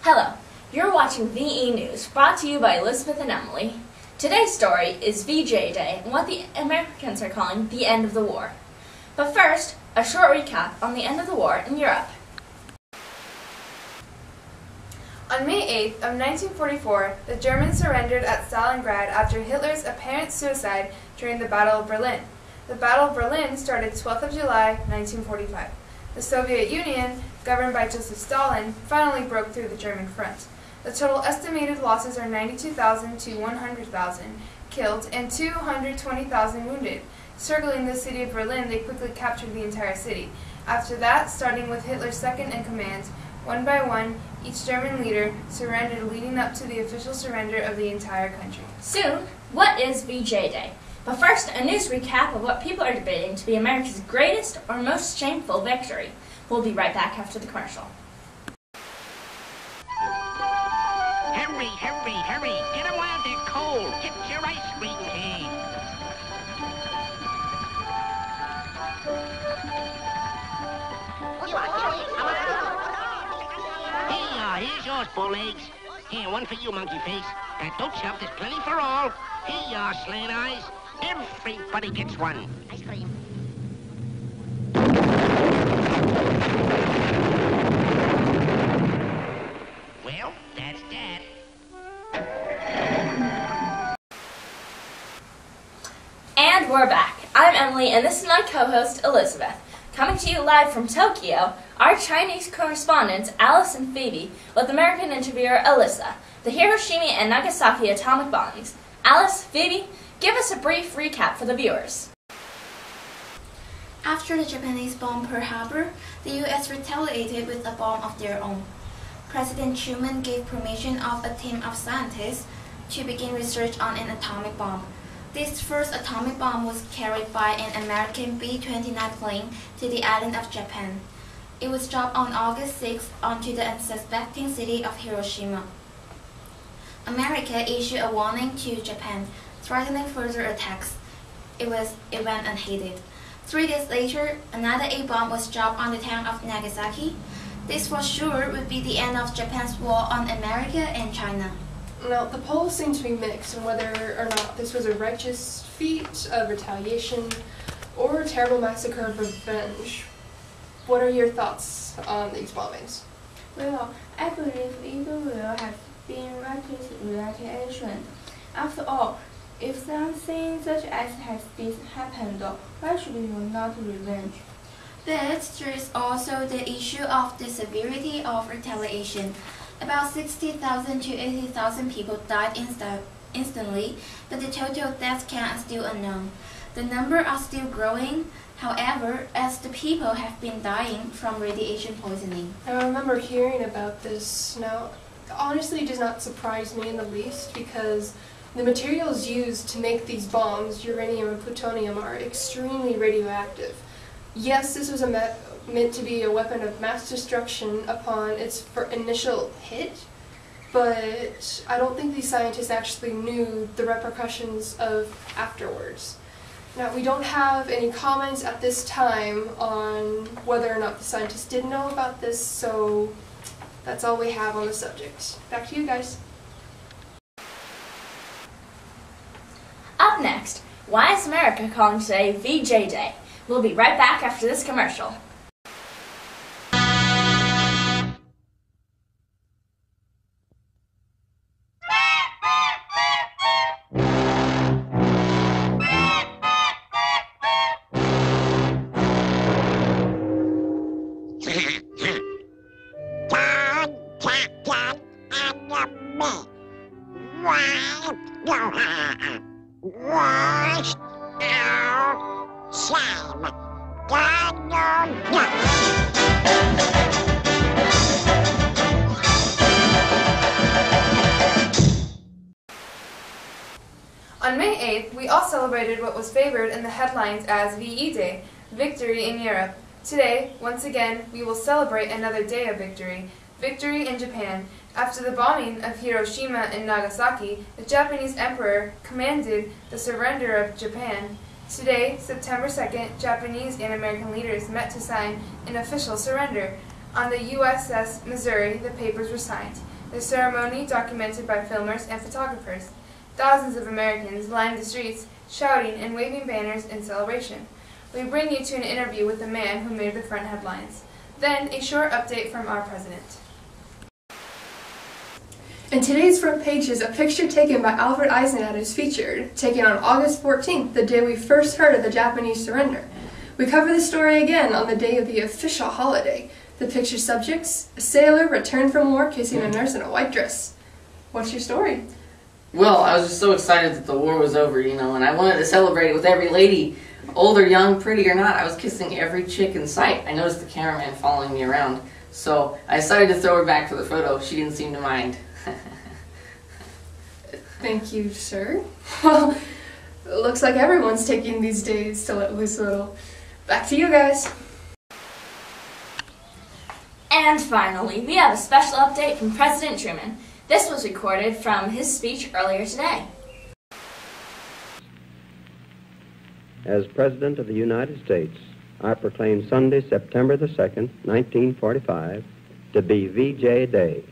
Hello, you're watching VE News, brought to you by Elizabeth and Emily. Today's story is VJ Day and what the Americans are calling the end of the war. But first, a short recap on the end of the war in Europe. On May 8th of 1944, the Germans surrendered at Stalingrad after Hitler's apparent suicide during the Battle of Berlin. The Battle of Berlin started 12th of July, 1945. The Soviet Union, governed by Joseph Stalin, finally broke through the German front. The total estimated losses are 92,000 to 100,000 killed and 220,000 wounded. Circling the city of Berlin, they quickly captured the entire city. After that, starting with Hitler's second-in-command, one by one, each German leader surrendered, leading up to the official surrender of the entire country. Soon, what is VJ Day? But first, a news recap of what people are debating to be America's greatest or most shameful victory. We'll be right back after the commercial. Hurry, hurry, hurry. Get them while they're cold. Get your ice cream cake. Here's yours, Bowlegs. Here, one for you, Monkey Face. Don't shout, there's plenty for all. Here you are, Slant Eyes. Everybody gets one. Ice cream. Well, that's that. And we're back. I'm Emily, and this is my co-host, Elizabeth. Coming to you live from Tokyo, our Chinese correspondents, Alice and Phoebe, with American interviewer, Alyssa, the Hiroshima and Nagasaki atomic bombings. Alice, Phoebe, give us a brief recap for the viewers. After the Japanese bombed Pearl Harbor, the U.S. retaliated with a bomb of their own. President Truman gave permission of a team of scientists to begin research on an atomic bomb. This first atomic bomb was carried by an American B-29 plane to the island of Japan. It was dropped on August 6 onto the unsuspecting city of Hiroshima. America issued a warning to Japan, threatening further attacks. It went unheeded. 3 days later, another A-bomb was dropped on the town of Nagasaki. This for sure would be the end of Japan's war on America and China. Now, the polls seem to be mixed on whether or not this was a righteous feat of retaliation or a terrible massacre of revenge. What are your thoughts on these bombings? Well, I believe it will have been righteous retaliation. After all, if something such as this happened, why should we not revenge? But there is also the issue of the severity of retaliation. About 60,000 to 80,000 people died instantly, but the total death count is still unknown. The numbers are still growing, however, as the people have been dying from radiation poisoning. I remember hearing about this. Now, honestly, it does not surprise me in the least because the materials used to make these bombs, uranium and plutonium, are extremely radioactive. Yes, this was meant to be a weapon of mass destruction upon its initial hit, but I don't think these scientists actually knew the repercussions of afterwards. Now, we don't have any comments at this time on whether or not the scientists did know about this, so that's all we have on the subject. Back to you guys. Up next, why is America calling today VJ Day? We'll be right back after this commercial. On May 8th, we all celebrated what was favored in the headlines as VE Day, Victory in Europe. Today, once again, we will celebrate another day of victory, victory in Japan. After the bombing of Hiroshima and Nagasaki, the Japanese emperor commanded the surrender of Japan. Today, September 2nd, Japanese and American leaders met to sign an official surrender. On the USS Missouri, the papers were signed. The ceremony documented by filmers and photographers. Thousands of Americans lined the streets, shouting and waving banners in celebration. We bring you to an interview with the man who made the front headlines. Then, a short update from our president. In today's front pages, a picture taken by Albert Eisenhower is featured, taken on August 14th, the day we first heard of the Japanese surrender. We cover the story again on the day of the official holiday. The picture subjects: a sailor returned from war kissing a nurse in a white dress. What's your story? Well, I was just so excited that the war was over, and I wanted to celebrate it with every lady, old or young, pretty or not. I was kissing every chick in sight. I noticed the cameraman following me around, so I decided to throw her back for the photo. She didn't seem to mind. Thank you, sir. Well, it looks like everyone's taking these days to let loose a little. Back to you guys. And finally, we have a special update from President Truman. This was recorded from his speech earlier today. As President of the United States, I proclaim Sunday, September the 2nd, 1945, to be VJ Day,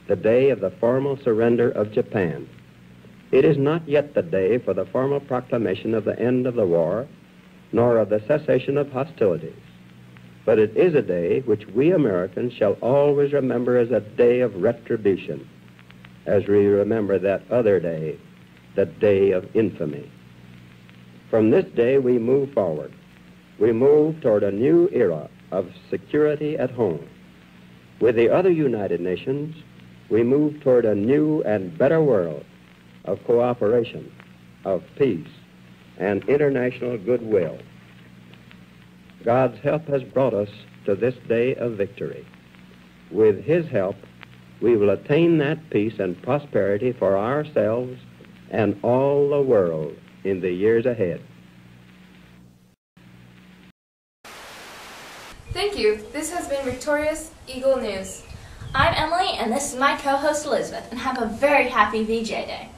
the day of the formal surrender of Japan. It is not yet the day for the formal proclamation of the end of the war, nor of the cessation of hostilities. But it is a day which we Americans shall always remember as a day of retribution, as we remember that other day, the day of infamy. From this day we move forward. We move toward a new era of security at home. With the other United Nations, we move toward a new and better world of cooperation, of peace, and international goodwill. God's help has brought us to this day of victory. With His help, we will attain that peace and prosperity for ourselves and all the world in the years ahead. Thank you. This has been Victorious Eagle News. I'm Emily, and this is my co-host Elizabeth, and have a very happy VJ Day.